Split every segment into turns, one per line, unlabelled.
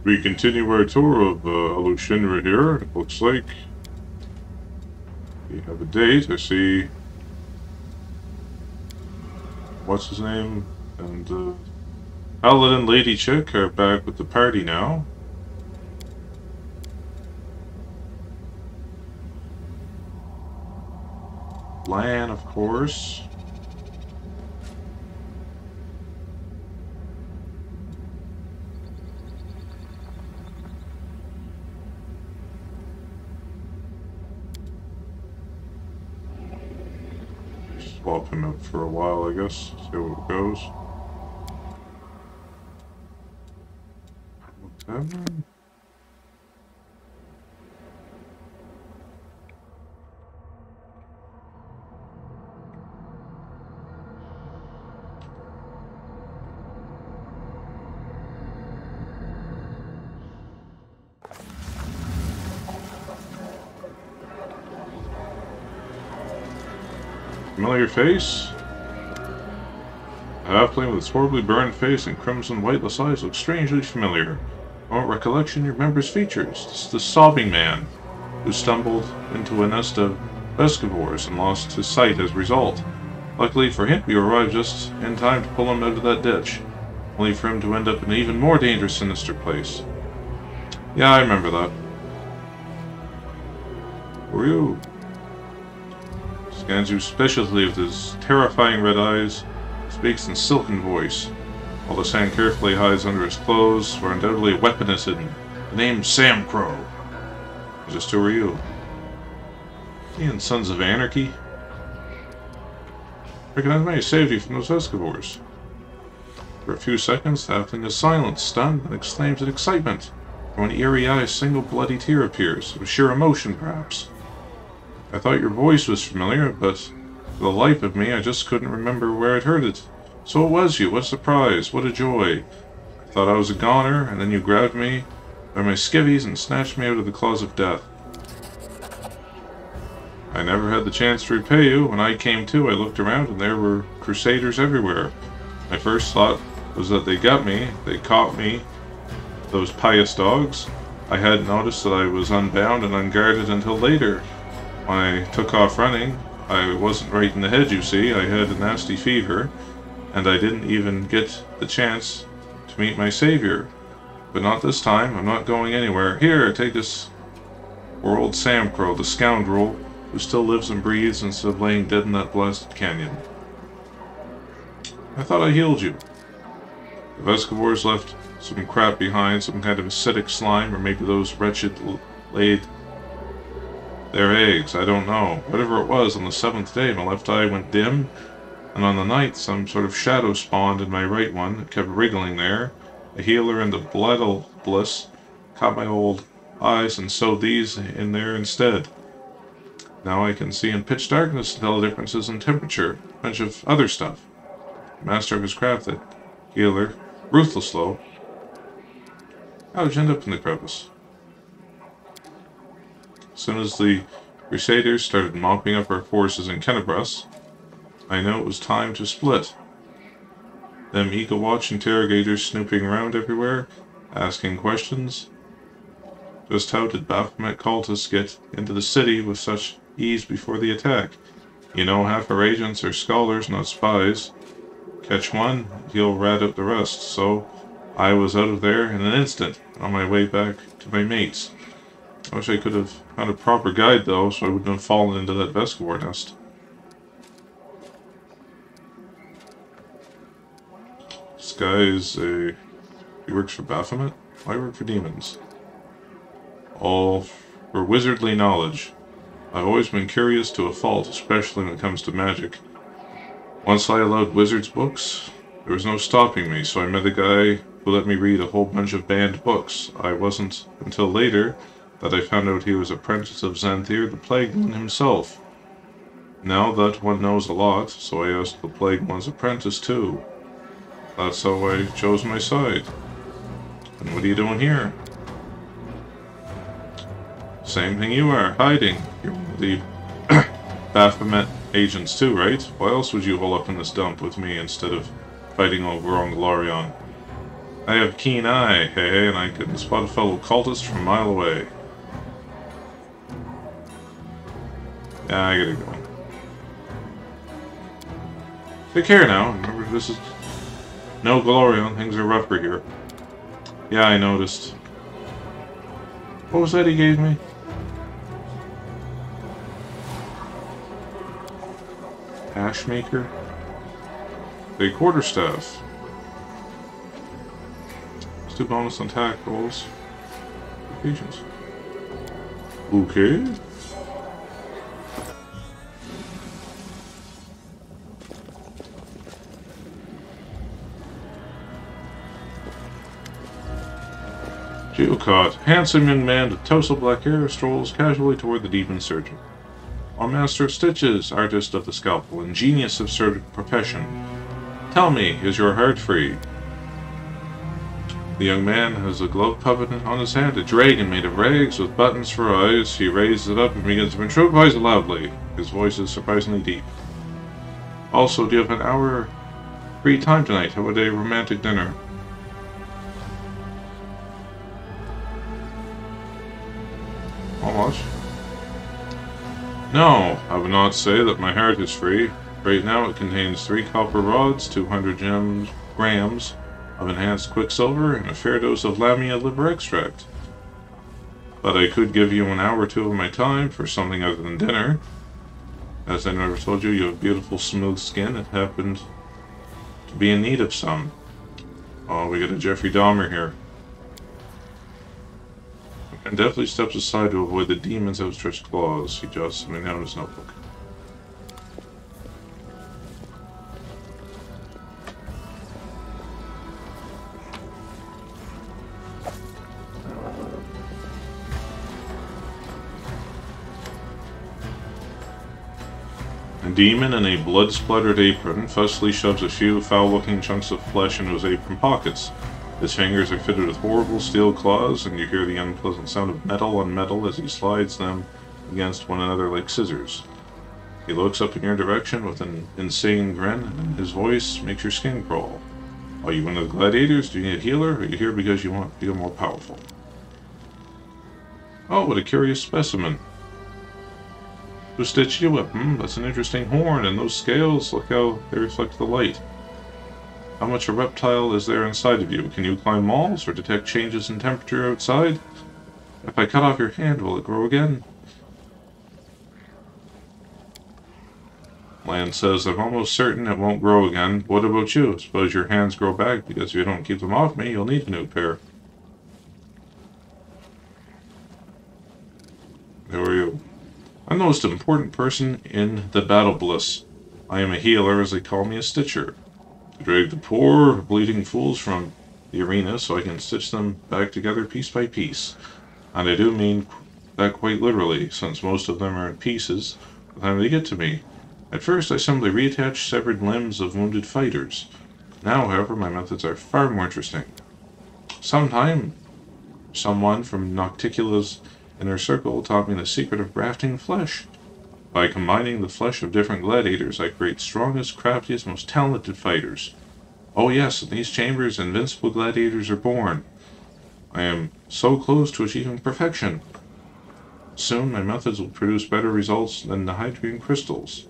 We continue our tour of Alushinra here. It looks like we have a date. I see. What's his name? And Paladin Lady Chick are back with the party now. Lan, of course. Swap him out for a while, I guess. See how it goes. What's happening? Familiar face? A halfling with its horribly burned face and crimson whiteless eyes looks strangely familiar. What recollection remembers features? It's the sobbing man who stumbled into a nest of Vescivores and lost his sight as a result. Luckily for him, we arrived just in time to pull him out of that ditch, only for him to end up in an even more dangerous, sinister place. Yeah, I remember that. Who are you? Scans you suspiciously with his terrifying red eyes, speaks in silken voice, while his hand carefully hides under his clothes, where undoubtedly a weapon is hidden. The name's Sam Crow. Just who are you? Me and Sons of Anarchy? Recognize me, I saved you from those Vescivores. For a few seconds, the halfling is silent, stunned, and exclaims in excitement. From an eerie eye, a single bloody tear appears, of sheer emotion, perhaps. I thought your voice was familiar, but for the life of me, I just couldn't remember where I'd heard it. So it was you. What a surprise. What a joy. I thought I was a goner, and then you grabbed me by my skivvies and snatched me out of the claws of death. I never had the chance to repay you. When I came to, I looked around, and there were crusaders everywhere. My first thought was that they got me. They caught me. Those pious dogs. I hadn't noticed that I was unbound and unguarded until later. When I took off running, I wasn't right in the head, you see. I had a nasty fever, and I didn't even get the chance to meet my savior. But not this time. I'm not going anywhere. Here, take this. Poor old Sam Crow, the scoundrel who still lives and breathes instead of laying dead in that blasted canyon. I thought I healed you. The Vescivores left some crap behind, some kind of acidic slime, or maybe those wretched laid their eggs, I don't know. Whatever it was, on the 7th day, my left eye went dim, and on the 9th, some sort of shadow spawned in my right one. It kept wriggling there. A healer in the blood bliss caught my old eyes and sewed these in there instead. Now I can see in pitch darkness and tell the differences in temperature, a bunch of other stuff. The master of his craft, that healer, ruthless though. How'd you end up in the crevice? As soon as the Crusaders started mopping up our forces in Kennebras, I knew it was time to split. Them Eagle Watch interrogators snooping around everywhere, asking questions. Just how did Baphomet cultists get into the city with such ease before the attack? You know, half our agents are scholars, not spies. Catch one, he'll rat out the rest, so I was out of there in an instant, on my way back to my mates. I wish I could have found a proper guide, though, so I wouldn't have fallen into that Vescivore nest. This guy he works for Baphomet? I work for demons. All for wizardly knowledge. I've always been curious to a fault, especially when it comes to magic. Once I allowed wizards' books, there was no stopping me, so I met a guy who let me read a whole bunch of banned books. I wasn't until later that I found out he was apprentice of Xanthir the Plague One himself. Now that one knows a lot, so I asked the Plague One's apprentice too. That's how I chose my side. And what are you doing here? Same thing you are, hiding. You're one of the Baphomet agents too, right? Why else would you hole up in this dump with me instead of fighting over on Glorion? I have keen eye, hey, and I can spot a fellow cultist from a mile away. Yeah, I gotta go. Take care now. Remember, this is no Glorion. Things are rougher here. Yeah, I noticed. What was that he gave me? Hash maker? A quarterstaff. Let's do bonus on attack rolls. Patience. Okay. Geocaught. Handsome young man with tousled black hair strolls casually toward the demon surgeon. Our master of stitches, artist of the scalpel, and genius of profession. Tell me, is your heart free? The young man has a glove puppet on his hand, a dragon made of rags with buttons for eyes. He raises it up and begins to ventriloquize loudly. His voice is surprisingly deep. Also, do you have an hour free time tonight? How about a romantic dinner? How much? No, I would not say that my heart is free. Right now it contains 3 copper rods, 200 grams of enhanced quicksilver, and a fair dose of lamia liver extract. But I could give you an hour or 2 of my time for something other than dinner. As I never told you, you have beautiful smooth skin and happened to be in need of some. Oh, we got a Jeffrey Dahmer here. And definitely steps aside to avoid the demon's outstretched claws. He jots something down in his notebook. A demon in a blood-splattered apron fussily shoves a few foul-looking chunks of flesh into his apron pockets. His fingers are fitted with horrible steel claws, and you hear the unpleasant sound of metal on metal as he slides them against one another like scissors. He looks up in your direction with an insane grin, and his voice makes your skin crawl. Are you one of the gladiators? Do you need a healer? Or are you here because you want to feel more powerful? Oh, what a curious specimen. Who stitched you up? That's an interesting horn, and those scales, look how they reflect the light. How much a reptile is there inside of you? Can you climb walls or detect changes in temperature outside? If I cut off your hand, will it grow again? Land says, I'm almost certain it won't grow again. What about you? Suppose your hands grow back, because if you don't keep them off me, you'll need a new pair. Who are you? I'm the most important person in the battle bliss. I am a healer, as they call me, a stitcher. I drag the poor, bleeding fools from the arena so I can stitch them back together piece by piece. And I do mean that quite literally, since most of them are in pieces by the time they get to me. At first I simply reattach severed limbs of wounded fighters. Now, however, my methods are far more interesting. Sometime, someone from Nocticula's inner circle taught me the secret of grafting flesh. By combining the flesh of different gladiators, I create strongest, craftiest, most talented fighters. Oh yes, in these chambers, invincible gladiators are born. I am so close to achieving perfection. Soon, my methods will produce better results than the hydrogen crystals.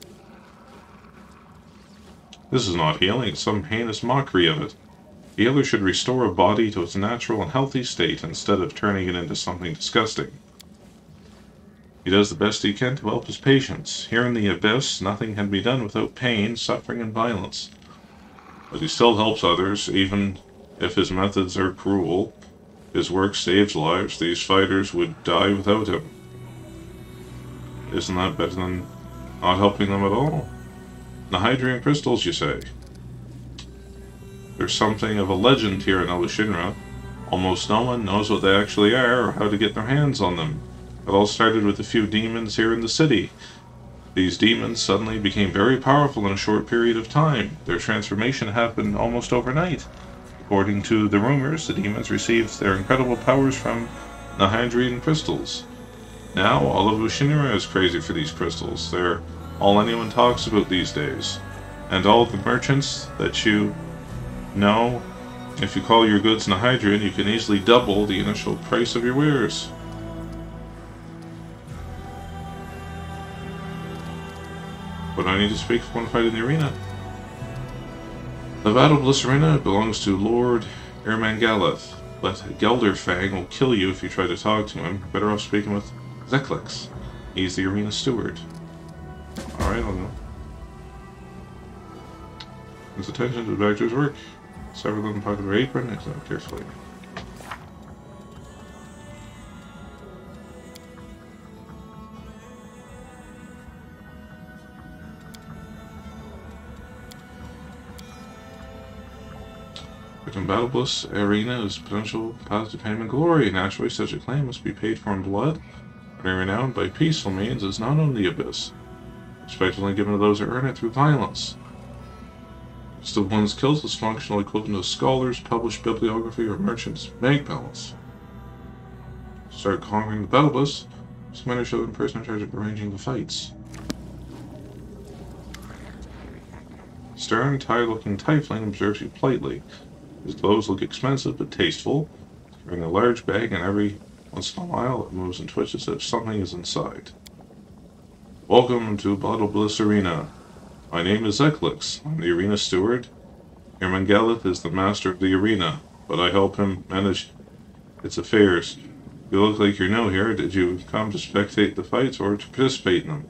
This is not healing, it's some heinous mockery of it. The healer should restore a body to its natural and healthy state instead of turning it into something disgusting. He does the best he can to help his patients. Here in the abyss, nothing can be done without pain, suffering, and violence. But he still helps others, even if his methods are cruel. His work saves lives. These fighters would die without him. Isn't that better than not helping them at all? The hydrogen crystals, you say? There's something of a legend here in Elishinra. Almost no one knows what they actually are or how to get their hands on them. It all started with a few demons here in the city. These demons suddenly became very powerful in a short period of time. Their transformation happened almost overnight. According to the rumors, the demons received their incredible powers from the hydrogen crystals. Now, all of Ushinra is crazy for these crystals. They're all anyone talks about these days. And all the merchants that you know If you call your goods Nihydrian, you can easily double the initial price of your wares. But I need to speak for one fight in the arena. The Battle Bliss Arena belongs to Lord Ermangaleth, but Gelderfang will kill you if you try to talk to him. Better off speaking with Zeklix. He's the arena steward. Alright, I'll go. His attention to the back to his work. Sever them pocket their apron, examine carefully. In Battle Bliss Arena is potential path to fame and glory. Naturally, such a claim must be paid for in blood. Being renowned by peaceful means is not only the abyss. Respect is only given to those who earn it through violence. List of one's kills is functional equivalent to scholars, published bibliography, or merchants' bank balance. Start conquering the Battle Bliss. Commander show the person in charge of arranging the fights. Stern, tired-looking tiefling observes you politely. His clothes look expensive but tasteful, carrying a large bag, and every once in a while it moves and twitches as if something is inside. Welcome to Battle Bliss Arena. My name is Zeklix. I'm the arena steward. Ermangaleth is the master of the arena, but I help him manage its affairs. You look like you're new here. Did you come to spectate the fights or to participate in them?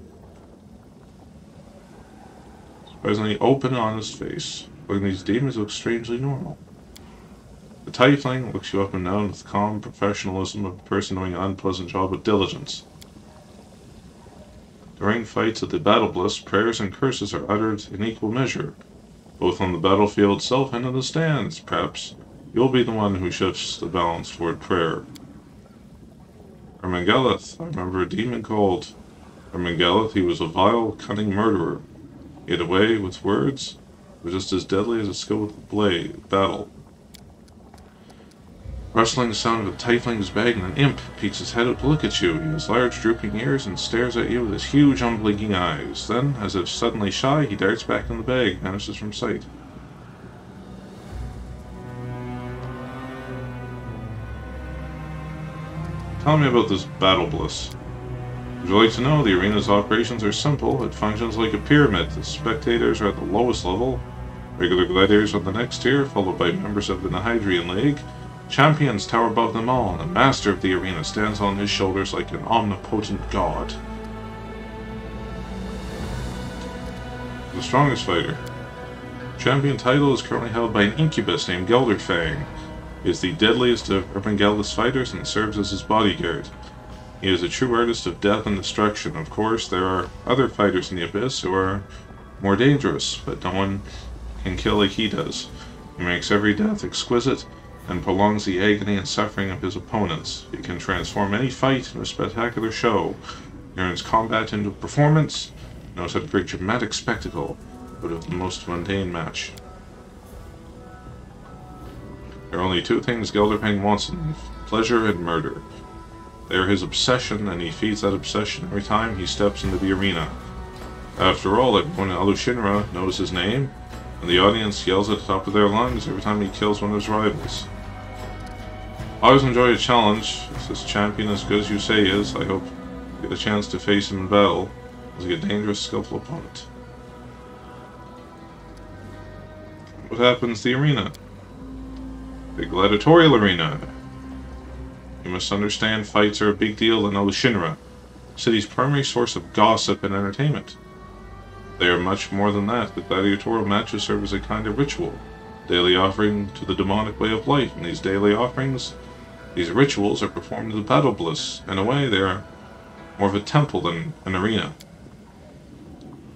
Surprisingly open, honest face. Looking at these demons looks strangely normal. The tiefling looks you up and down with calm professionalism of a person doing an unpleasant job with diligence. During fights at the Battle Bliss, prayers and curses are uttered in equal measure, both on the battlefield itself and in the stands. Perhaps you'll be the one who shifts the balance toward prayer. Ermangaleth, I remember a demon called Ermangaleth. He was a vile, cunning murderer. He had a way with words, but just as deadly as a skill with the blade, battle. Rustling sound of a tiefling's bag, and an imp peeks his head up to look at you. He has large drooping ears and stares at you with his huge unblinking eyes. Then, as if suddenly shy, he darts back in the bag, vanishes from sight. Tell me about this Battle Bliss. Would you like to know? The arena's operations are simple. It functions like a pyramid. The spectators are at the lowest level. Regular gladiators on the next tier, followed by members of the Nihydrian League. Champions tower above them all, and the master of the arena stands on his shoulders like an omnipotent god. The strongest fighter. Champion title is currently held by an incubus named Gelderfang. He is the deadliest of Ermangaleth's fighters and serves as his bodyguard. He is a true artist of death and destruction. Of course, there are other fighters in the abyss who are more dangerous, but no one can kill like he does. He makes every death exquisite and prolongs the agony and suffering of his opponents. He can transform any fight into a spectacular show. He turns combat into performance, knows how to create dramatic spectacle out of the most mundane match. There are only two things Gelderfang wants in life: pleasure and murder. They are his obsession, and he feeds that obsession every time he steps into the arena. After all, everyone in Alushinra knows his name, and the audience yells at the top of their lungs every time he kills one of his rivals. I always enjoy a challenge. If this champion as good as you say he is, I hope you get a chance to face him in battle. He's a dangerous, skillful opponent. What happens to the arena? The gladiatorial arena. You must understand, fights are a big deal in Alushinra, the city's primary source of gossip and entertainment. They are much more than that. The gladiatorial matches serve as a kind of ritual, daily offering to the demonic way of life. And these daily offerings, these rituals, are performed in the Battle Bliss. In a way, they are more of a temple than an arena.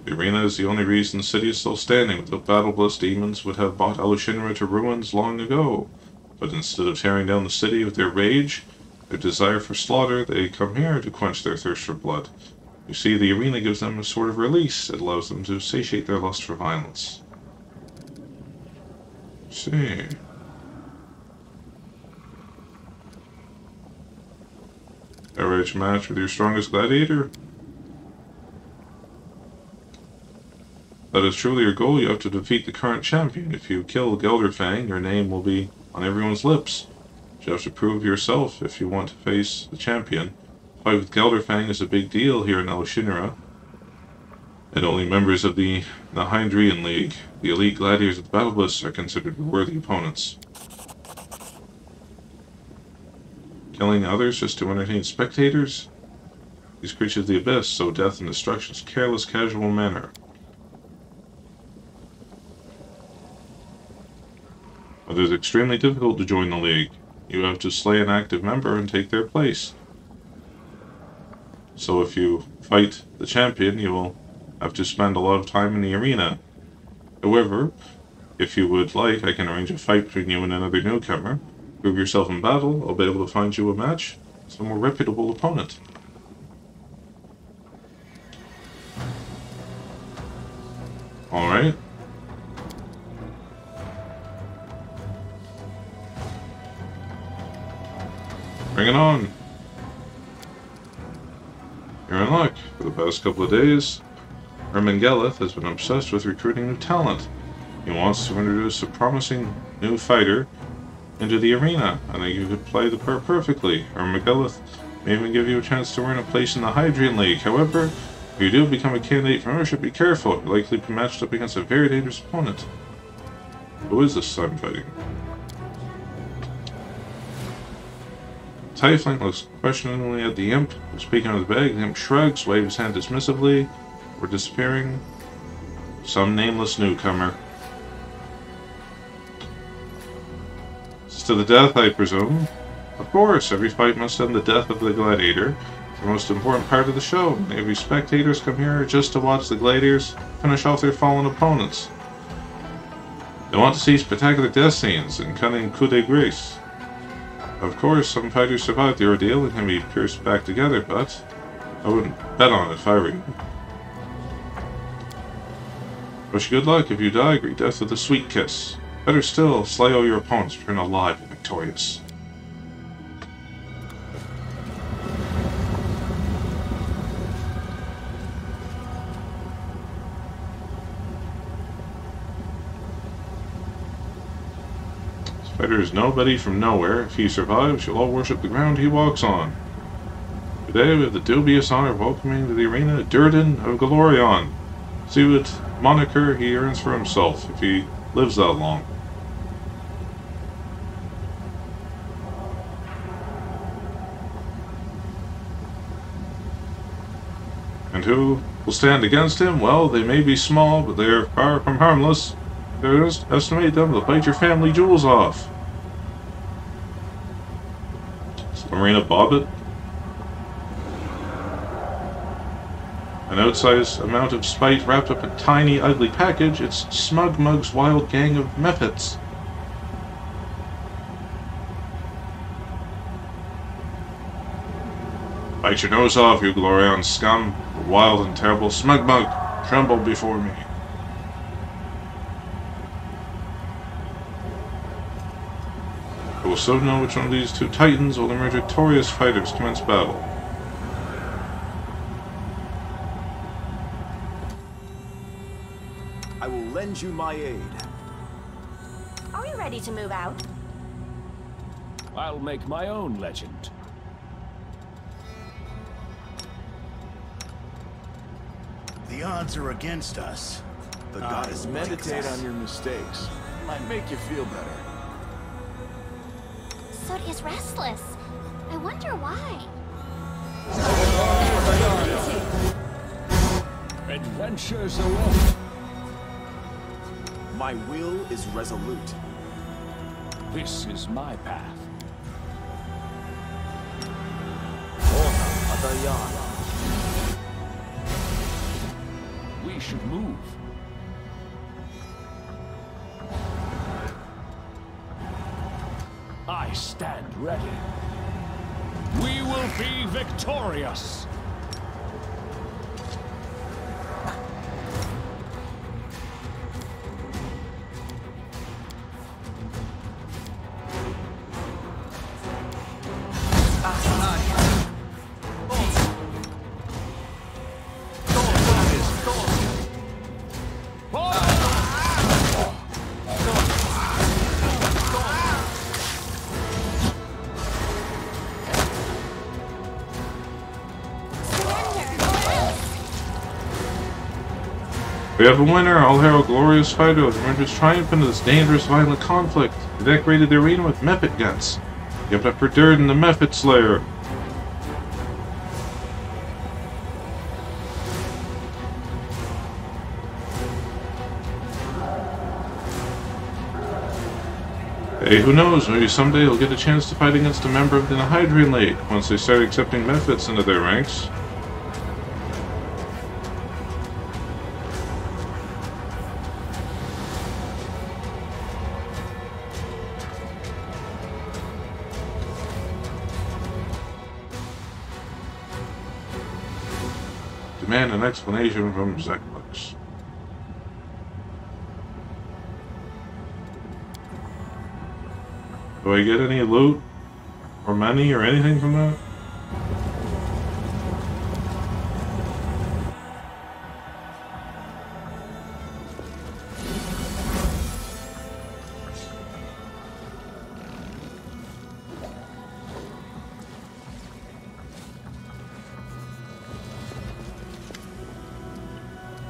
The arena is the only reason the city is still standing. Without Battle Bliss, demons would have brought Alushinra to ruins long ago. But instead of tearing down the city with their rage, their desire for slaughter, they come here to quench their thirst for blood. You see, the arena gives them a sort of release. It allows them to satiate their lust for violence. See. Average match with your strongest gladiator? If that is truly your goal, you have to defeat the current champion. If you kill Gelderfang, your name will be on everyone's lips. You have to prove yourself if you want to face the champion. A fight with Gelderfang is a big deal here in Elshinra, and only members of the Hydrian League, the elite gladiators of the Battle Bliss, are considered worthy opponents. Killing others just to entertain spectators? These creatures of the Abyss sow death and destruction in a careless, casual manner. But it is extremely difficult to join the League. You have to slay an active member and take their place. So if you fight the champion, you will have to spend a lot of time in the arena. However, if you would like, I can arrange a fight between you and another newcomer. Prove yourself in battle, I'll be able to find you a match. It's a more reputable opponent. Alright. Bring it on. You're in luck. For the past couple of days, Ermengelith has been obsessed with recruiting new talent. He wants to introduce a promising new fighter into the arena. I think you could play the part perfectly. Ermengelith may even give you a chance to earn a place in the Hydrian League. However, if you do become a candidate for membership, be careful. You're likely to be matched up against a very dangerous opponent. Who is this I'm fighting? Tiefling looks questioningly at the imp, who's speaking of the bag. The imp shrugs, waves his hand dismissively. We're disappearing. Some nameless newcomer. It's to the death, I presume. Of course, every fight must end the death of the gladiator. It's the most important part of the show. Many of you spectators come here just to watch the gladiators finish off their fallen opponents. They want to see spectacular death scenes and cunning coup de grace. Of course, some fighters survive the ordeal and can be pierced back together, but I wouldn't bet on it if I were you. Wish you good luck. If you die, greet death with a sweet kiss. Better still, slay all your opponents, return alive and victorious. Fighter is nobody from nowhere. If he survives, you'll all worship the ground he walks on. Today we have the dubious honor of welcoming to the arena Durden of Galorion. See what moniker he earns for himself if he lives that long. And who will stand against him? Well, they may be small, but they are far from harmless. Just estimate them to bite your family jewels off. Marina Bobbit. An outsized amount of spite wrapped up in a tiny, ugly package. It's Smug Mug's wild gang of mephits. Bite your nose off, you Glorion scum. Wild and terrible Smug Mug, tremble before me. I will soon know which one of these two titans will emerge victorious fighters commence battle.
I will lend you my aid.
Are we ready to move out?
I'll make my own legend.
The odds are against us. The goddess
meditate on your mistakes. Might make you feel better.
Sodi is restless. I wonder why.
Adventures await.
My will is resolute.
This is my path. We should move. I stand ready. We will be victorious.
We have a winner! All hail glorious fighters! Rangers triumph into this dangerous, violent conflict. They decorated the arena with Mephit guts. Give it up for Durden, the Mephit Slayer! Hey, who knows? Maybe someday you'll get a chance to fight against a member of the Hydrian League once they start accepting Mephits into their ranks. Demand an explanation from Zeklux. Do I get any loot? Or money or anything from that?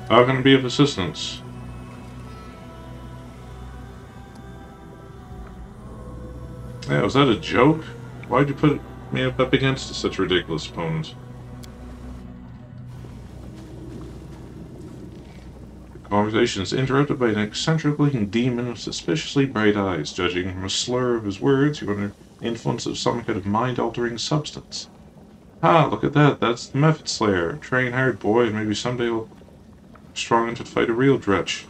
How can I be of assistance? Yeah, was that a joke? Why'd you put me up against such ridiculous opponents? The conversation is interrupted by an eccentric-looking demon with suspiciously bright eyes. Judging from a slur of his words, you're under the influence of some kind of mind-altering substance. Ah, look at that. That's the Mephit Slayer. Train hard, boy, and maybe someday you'll be strong enough to fight a real dretch.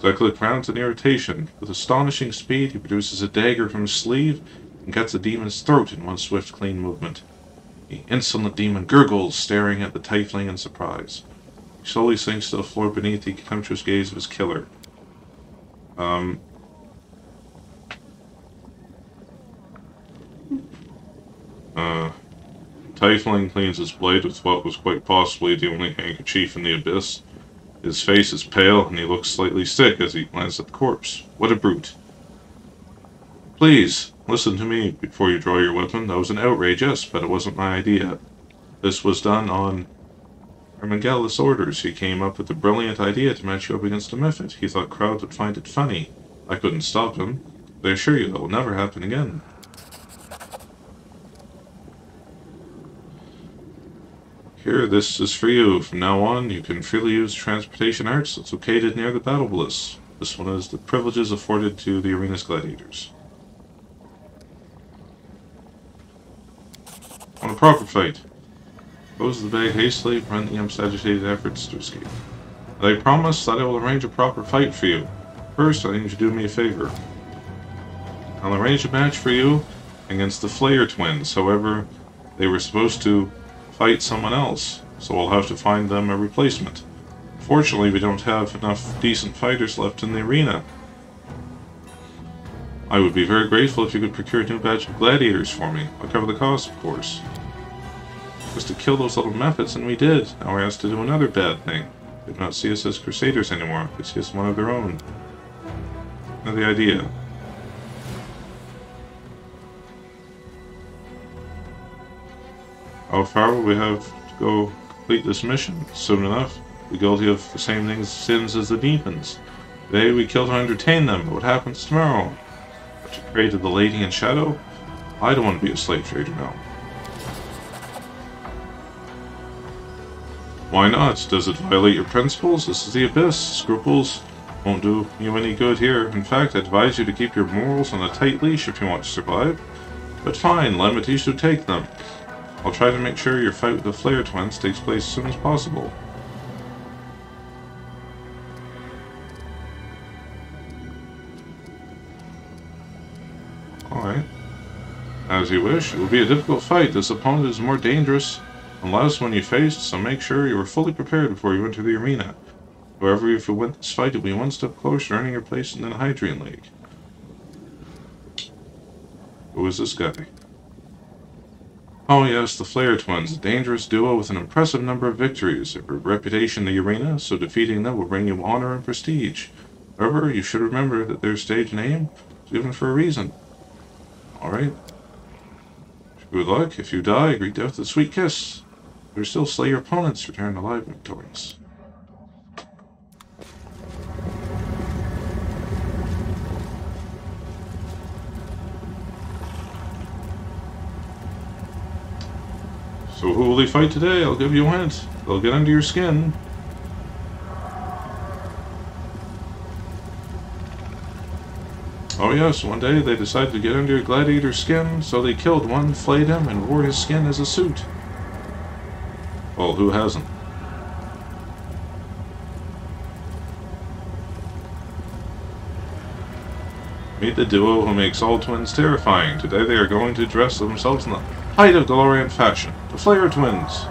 Zekluk frowns in irritation. With astonishing speed, he produces a dagger from his sleeve and cuts the demon's throat in one swift, clean movement. The insolent demon gurgles, staring at the tiefling in surprise. He slowly sinks to the floor beneath the contemptuous gaze of his killer. Tiefling cleans his blade with what was quite possibly the only handkerchief in the abyss. His face is pale, and he looks slightly sick as he glances at the corpse. What a brute. Please, listen to me before you draw your weapon. That was an outrage, yes, but it wasn't my idea. This was done on Ermengelus' orders. He came up with the brilliant idea to match you up against a Mephit. He thought crowds would find it funny. I couldn't stop him. But I assure you that will never happen again. Here, this is for you. From now on, you can freely use transportation arts that's located near the Battle Bliss. This one is the privileges afforded to the arena's gladiators. On a proper fight. Close the bag hastily, prevent the imp's agitated efforts to escape. And I promise that I will arrange a proper fight for you. First, I need you to do me a favor. I'll arrange a match for you against the Flayer twins. However, they were supposed to fight someone else, so I'll have to find them a replacement. Fortunately, we don't have enough decent fighters left in the arena. I would be very grateful if you could procure a new batch of gladiators for me. I'll cover the cost, of course. It was to kill those little Mephits, and we did. Now we're asked to do another bad thing. They do not see us as crusaders anymore. They see us one of their own. Now the idea. How far will we have to go complete this mission? Soon enough. We're guilty of the same sins as the demons. Today we kill to entertain them, but what happens tomorrow? But you created the Lady in Shadow? I don't want to be a slave trader now. Why not? Does it violate your principles? This is the Abyss. Scruples won't do you any good here. In fact, I advise you to keep your morals on a tight leash if you want to survive. But fine, let me teach you to take them. I'll try to make sure your fight with the Flayer twins takes place as soon as possible. Alright. As you wish. It will be a difficult fight. This opponent is more dangerous than the last one you faced, so make sure you are fully prepared before you enter the arena. However, if you win this fight, you'll be one step closer to earning your place in the Hydrian League. Who is this guy? Oh yes, the Flayer twins, a dangerous duo with an impressive number of victories. A reputation in the arena, so defeating them will bring you honor and prestige. However, you should remember that their stage name is given for a reason. Alright. Good luck. If you die, greet death with a sweet kiss. Or still slay your opponents, return alive victorious. So who will they fight today? I'll give you a hint. They'll get under your skin. Oh yes, one day they decided to get under a gladiator's skin, so they killed one, flayed him, and wore his skin as a suit. Well, who hasn't? Meet the duo who makes all twins terrifying. Today they are going to dress themselves in the height of DeLorean fashion. The Flair Twins.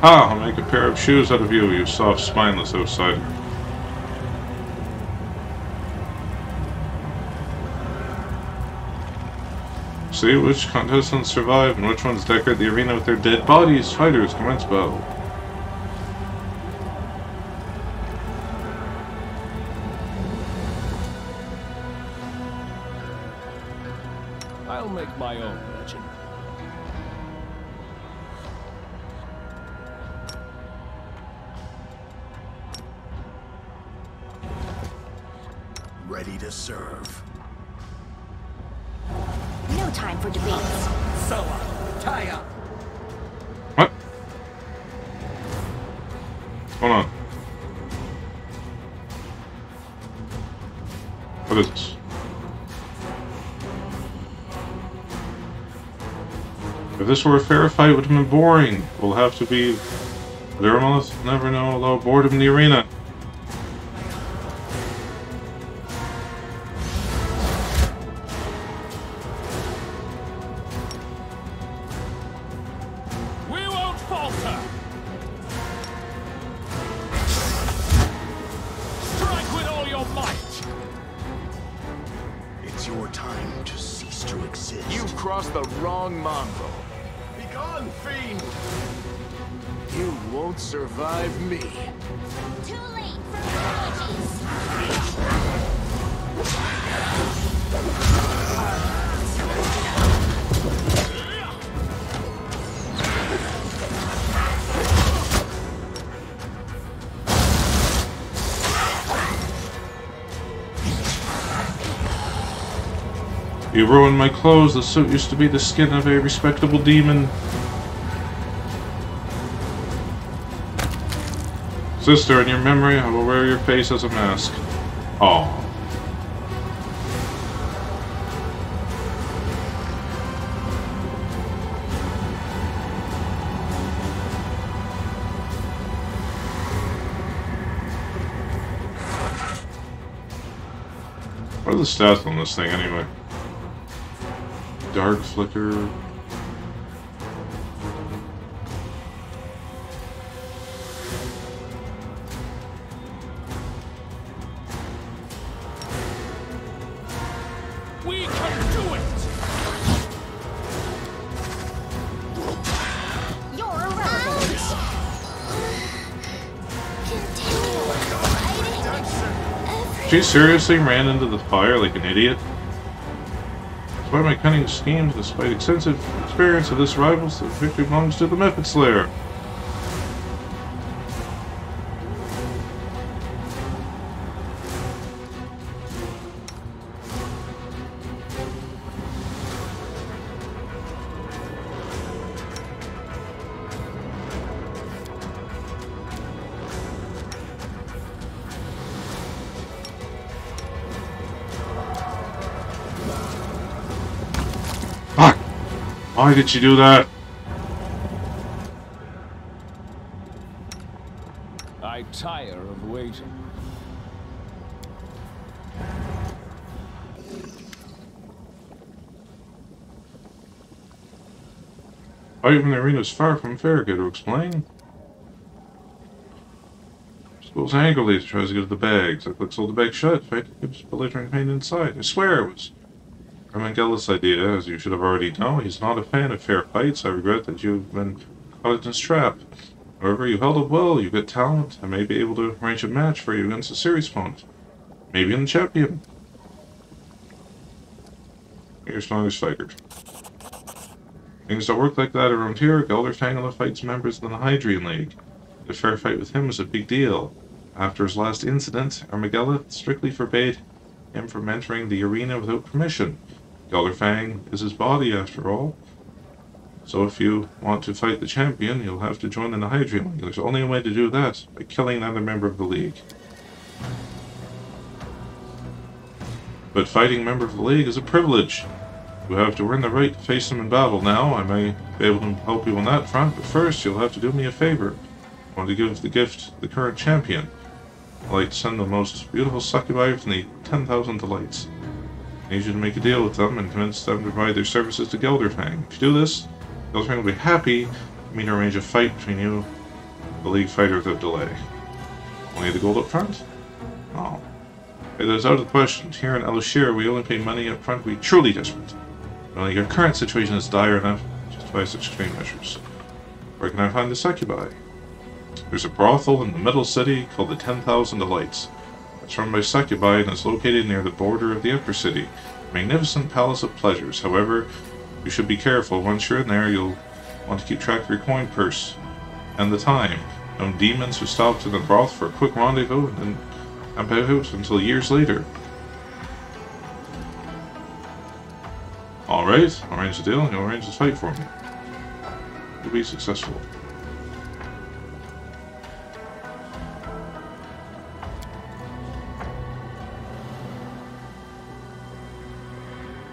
Ha! I'll make a pair of shoes out of you, you soft, spineless outsider. See which contestants survive and which ones decorate the arena with their dead bodies. Fighters, commence battle.
I'll make my own legend.
Ready to serve.
No time for debates.
Tie up.
What? Hold on. What is this? If this were a fair fight, it would have been boring. We'll have to be... There will never know allow boredom in the arena.
We won't falter! Strike with all your might!
It's your time to cease to exist.
You've crossed the wrong mongrel.
Begone, fiend!
You won't survive me.
Too late for apologies.
You ruined my clothes. The suit used to be the skin of a respectable demon. Sister, in your memory, I will wear your face as a mask. Aww. What are the stats on this thing anyway? Dark flicker.
We can do it!
You're irrelevant. Continue fighting.
She seriously ran into the fire like an idiot? Despite my cunning schemes, despite extensive experience of this rivals, the victory belongs to the Method Slayer. Fuck! Why did you do that?
I tire of waiting.
Fight in the arena is far from fair, get to explain. Suppose angrily tries to get at the bags. I clicks all the bags shut. Fight gives belligerent pain inside. I swear it was Ermengel's idea, as you should have already known. He's not a fan of fair fights. I regret that you've been caught in this trap. However, you held up well, you got talent. I may be able to arrange a match for you against a serious opponent. Maybe in the champion. You're your strongest fighter. Things don't work like that around here. Gelderfang only fights members of the Hydrian League. A fair fight with him was a big deal. After his last incident, Ermagella strictly forbade him from entering the arena without permission. Gelderfang is his body, after all. So if you want to fight the champion, you'll have to join in the Hydrian League. There's only a way to do that, by killing another member of the League. But fighting a member of the League is a privilege. You have to earn the right to face them in battle. Now, I may be able to help you on that front, but first you'll have to do me a favor. I want to give the gift to the current champion. I'd like to send the most beautiful succubi from the 10,000 Delights. I need you to make a deal with them and convince them to provide their services to Gelderfang. If you do this, Gelderfang will be happy for me to arrange a fight between you and the League fighter without delay. Only the gold up front? Oh. It is out of the question. Here in Elishir, we only pay money up front. We truly desperate. Only your current situation is dire enough to justify such extreme measures. Where can I find the succubi? There's a brothel in the middle city called the 10,000 Delights. It's run by succubi and is located near the border of the upper city. A magnificent palace of pleasures. However, you should be careful. Once you're in there, you'll want to keep track of your coin purse and the time. No demons who stopped in the brothel for a quick rendezvous and camp out until years later. Alright, I'll arrange the deal and you'll arrange this fight for me. You'll be successful.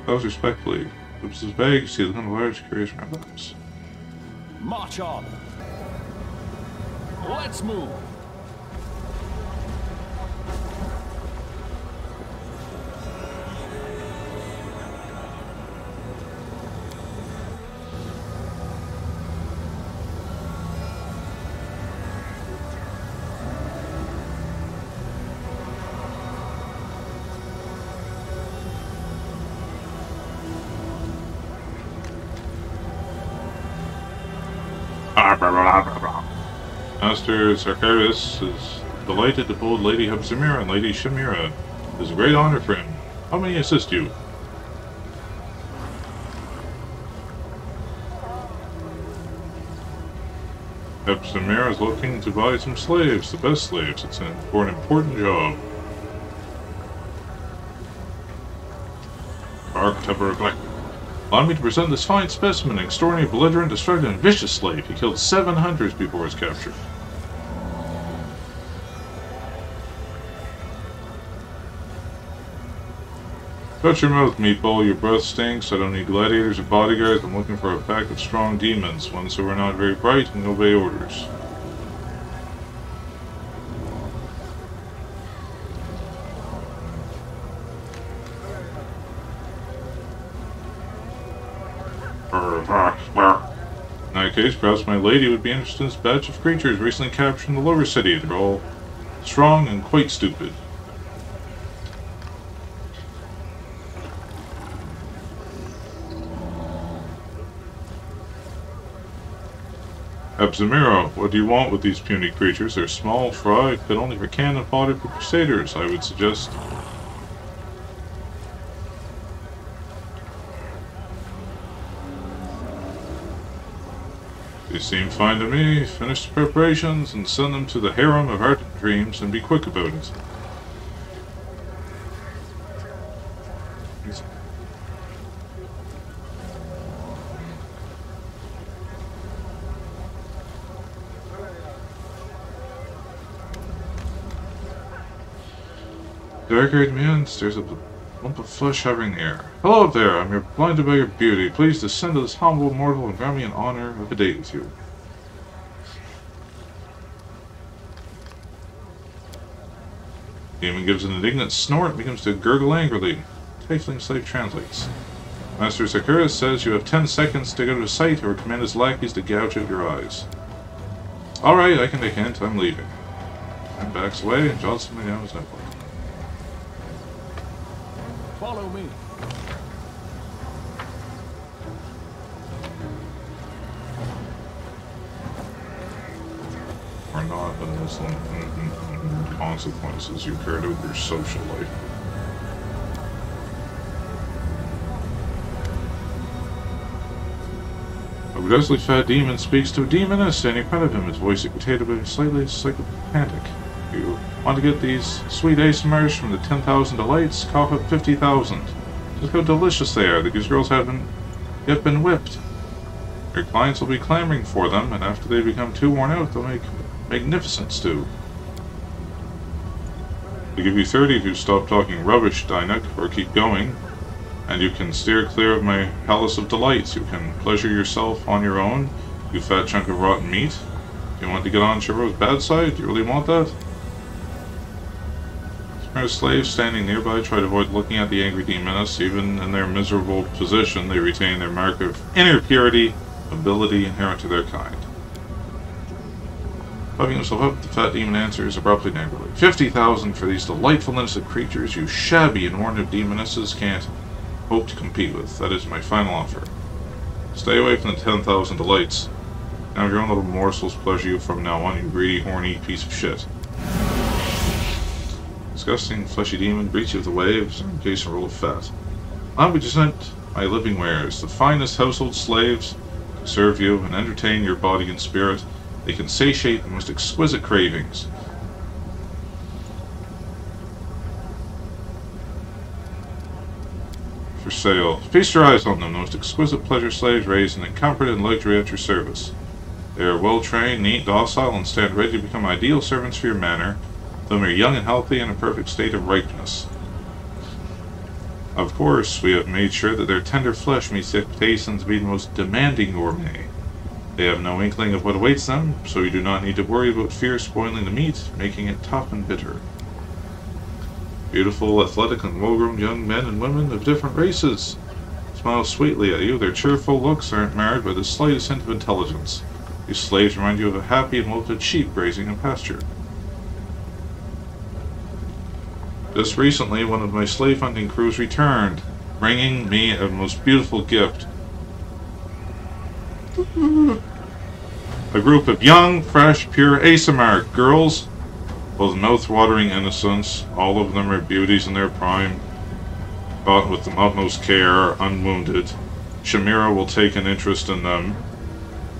Those respectfully. Oops, his bag, you see the kind of large, curious round eyes.
March on. Let's move.
Master Sarkaris is delighted to hold Lady Hubsamira and Lady Shamira. It is a great honor for him. How may I assist you? Hubsamira is looking to buy some slaves, the best slaves, for an important job. Allow me to present this fine specimen, an extraordinary, belligerent, destructive, and vicious slave. He killed 7 hunters before his capture. Shut your mouth, meatball. Your breath stinks. I don't need gladiators or bodyguards. I'm looking for a pack of strong demons, ones who are not very bright and obey orders. In that case, perhaps my lady would be interested in this batch of creatures recently captured in the lower city. They're all strong and quite stupid. Abzamiro, what do you want with these puny creatures? They're small, fried, fit only for cannon fodder for crusaders. I would suggest... They seem fine to me. Finish the preparations and send them to the harem of art dreams and be quick about it. Dark-haired man stares up the lump of flesh hovering in the air. Hello up there, I'm blinded by your beauty. Please descend to this humble mortal and grant me an honor of a date with you. Demon gives an indignant snort and begins to gurgle angrily. Tiefling slave translates. Master Sakura says you have 10 seconds to go to his sight or command his lackeys to gouge out your eyes. Alright, I can make a hint, I'm leaving. And backs away and jots something down his notebook.
Follow me.
Are not benevolent consequences you carried with your social life. A grotesquely fat demon speaks to a demoness standing in front of him, his voice irritated but slightly psychopathic. You want to get these sweet ASMRs from the 10,000 delights? Cough up 50,000. Just how delicious they are. These girls haven't yet been whipped. Your clients will be clamoring for them, and after they become too worn out, they'll make magnificent stew. I'll give you 30 if you stop talking rubbish, Dynuck, or keep going. And you can steer clear of my palace of delights. You can pleasure yourself on your own, you fat chunk of rotten meat. Do you want to get on Chiro's bad side? Do you really want that? Smart slaves standing nearby try to avoid looking at the angry demoness. Even in their miserable position, they retain their mark of inner purity, ability inherent to their kind. Puffing himself up, the fat demon answers abruptly and angrily. 50,000 for these delightful innocent creatures you shabby and worn-out demonesses can't hope to compete with. That is my final offer. Stay away from the 10,000 delights. Now your own little morsels pleasure you from now on, you greedy, horny piece of shit. Disgusting, fleshy demon greets you with the waves and case a roll of fat. I would present my living wares, the finest household slaves, to serve you and entertain your body and spirit. They can satiate the most exquisite cravings. For sale. Feast your eyes on them, the most exquisite pleasure slaves raised in comfort and luxury at your service. They are well trained, neat, docile, and stand ready to become ideal servants for your manor. Them are young and healthy in a perfect state of ripeness. Of course, we have made sure that their tender flesh meets the expectations of being the most demanding gourmet. They have no inkling of what awaits them, so you do not need to worry about fear spoiling the meat, making it tough and bitter. Beautiful, athletic, and well-groomed young men and women of different races smile sweetly at you. Their cheerful looks aren't marred by the slightest hint of intelligence. These slaves remind you of a happy and wilted sheep grazing in pasture. Just recently, one of my slave hunting crews returned, bringing me a most beautiful gift. A group of young, fresh, pure ASMR girls, both mouth-watering innocents. All of them are beauties in their prime, bought with the utmost care, unwounded. Shamira will take an interest in them.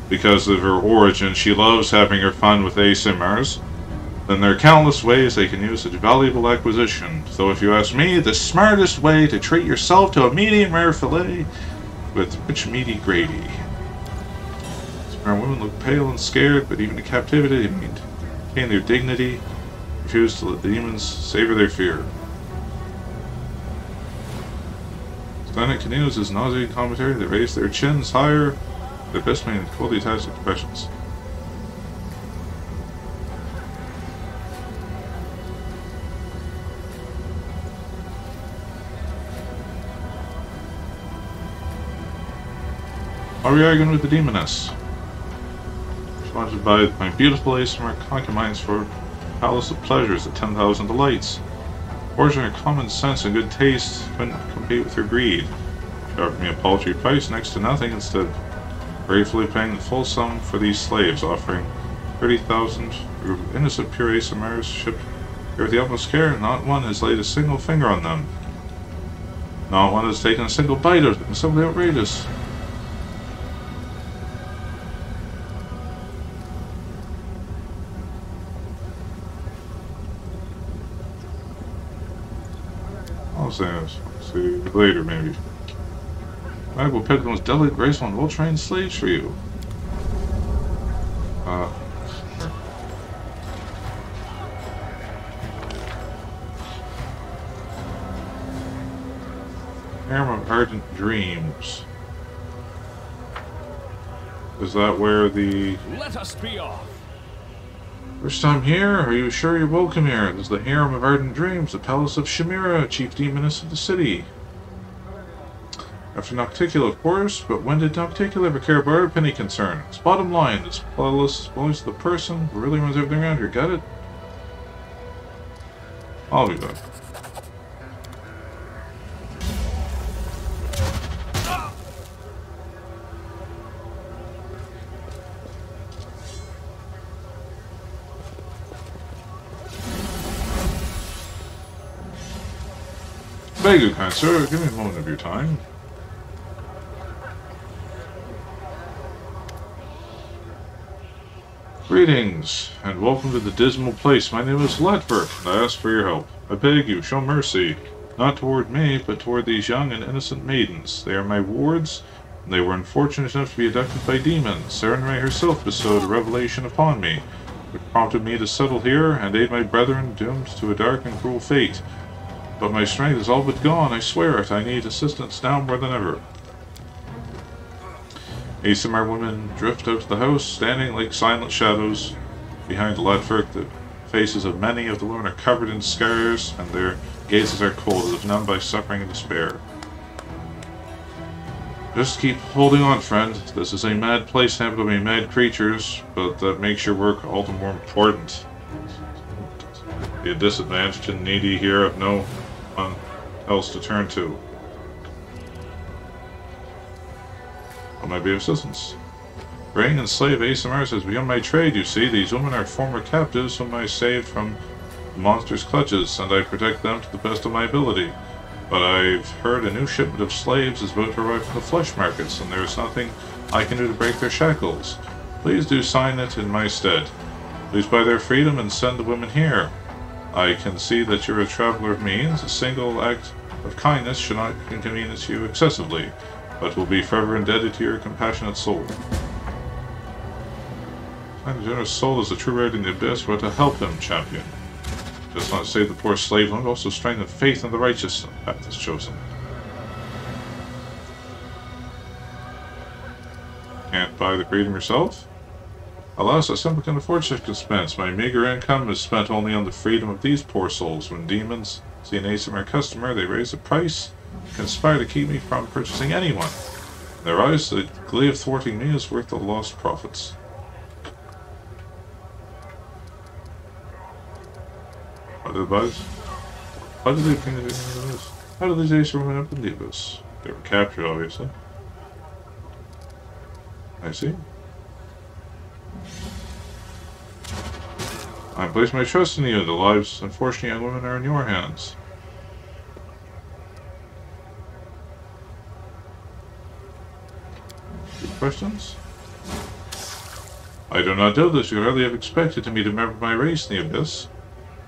Because of her origin, she loves having her fun with ASMRs. In their countless ways, they can use such valuable acquisition. So if you ask me, the smartest way to treat yourself to a medium rare fillet with rich meaty gravy. Our women look pale and scared, but even in captivity, they maintain their dignity, refuse to let the demons savor their fear. Stanley continues his nauseating commentary. They raise their chins higher, their best man fully attached expressions. Are we arguing with the demoness? Wanted by my beautiful ASMR concubines for palace of pleasures at 10,000 delights. Fortune, her common sense and good taste couldn't compete with her greed. She offered me a paltry price, next to nothing, instead of gratefully paying the full sum for these slaves, offering 30,000 innocent pure ASMRs shipped here with the utmost care. Not one has laid a single finger on them. Not one has taken a single bite of them. It's simply outrageous. I'll see you later, maybe. I will pick the most delicate, graceful, and well-trained slaves for you. Harem of Ardent Dreams. Is that where the...
Let us be off.
First time here? Are you sure you're welcome here? This is the Harem of Ardent Dreams, the Palace of Shamira, chief demoness of the city. After Nocticula, of course, but when did Nocticula ever care about our penny concern? It's bottom line, this palace belongs to the person who really runs everything around here, got it? I'll be back. Beg you, kind sir, give me a moment of your time. Greetings, and welcome to the dismal place. My name is Ledberg, and I ask for your help. I beg you, show mercy, not toward me, but toward these young and innocent maidens. They are my wards, and they were unfortunate enough to be abducted by demons. Serenray herself bestowed a revelation upon me, which prompted me to settle here and aid my brethren doomed to a dark and cruel fate. But my strength is all but gone, I swear it. I need assistance now more than ever. ASMR women drift out to the house, standing like silent shadows behind Ledford. The faces of many of the women are covered in scars, and their gazes are cold, as if numbed by suffering and despair. Just keep holding on, friend. This is a mad place inhabited by mad creatures, but that makes your work all the more important. The disadvantaged and needy here have no one else to turn to. I might be of assistance. Bring and slave ASMRs has become my trade, you see. These women are former captives whom I saved from the monster's clutches, and I protect them to the best of my ability. But I've heard a new shipment of slaves is about to arrive from the flesh markets, and there is nothing I can do to break their shackles. Please do sign it in my stead. Please buy their freedom and send the women here. I can see that you're a traveler of means. A single act of kindness should not inconvenience you excessively, but will be forever indebted to your compassionate soul. Find a generous soul is a true right in the abyss, but to help him, champion. Does not save the poor slave, but also strengthen faith in the righteous path is chosen. Can't buy the freedom yourself? Alas, I simply can afford such expense. My meager income is spent only on the freedom of these poor souls. When demons see an ASMR customer, they raise the price, conspire to keep me from purchasing anyone. In their eyes, the glee of thwarting me is worth the lost profits. What did the How did they bring the demons into this? How did these ASMR women up in the abyss? They were captured, obviously. I see. I place my trust in you. The lives, unfortunately, young women are in your hands. Any questions? I do not doubt this. You hardly have expected to meet a member of my race in the abyss.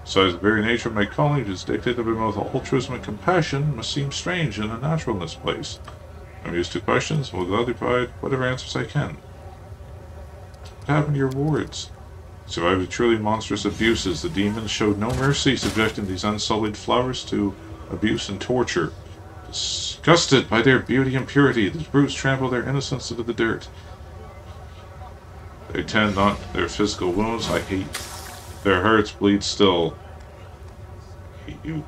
Besides, the very nature of my calling, which is dictated by both altruism and compassion, must seem strange and unnatural in this place. I'm used to questions and will gladly provide whatever answers I can. What happened to your wards? Survived the truly monstrous abuses. The demons showed no mercy, subjecting these unsullied flowers to abuse and torture. Disgusted by their beauty and purity, these brutes trample their innocence into the dirt. They tend not their physical wounds. I hate. Their hearts bleed still. I hate you.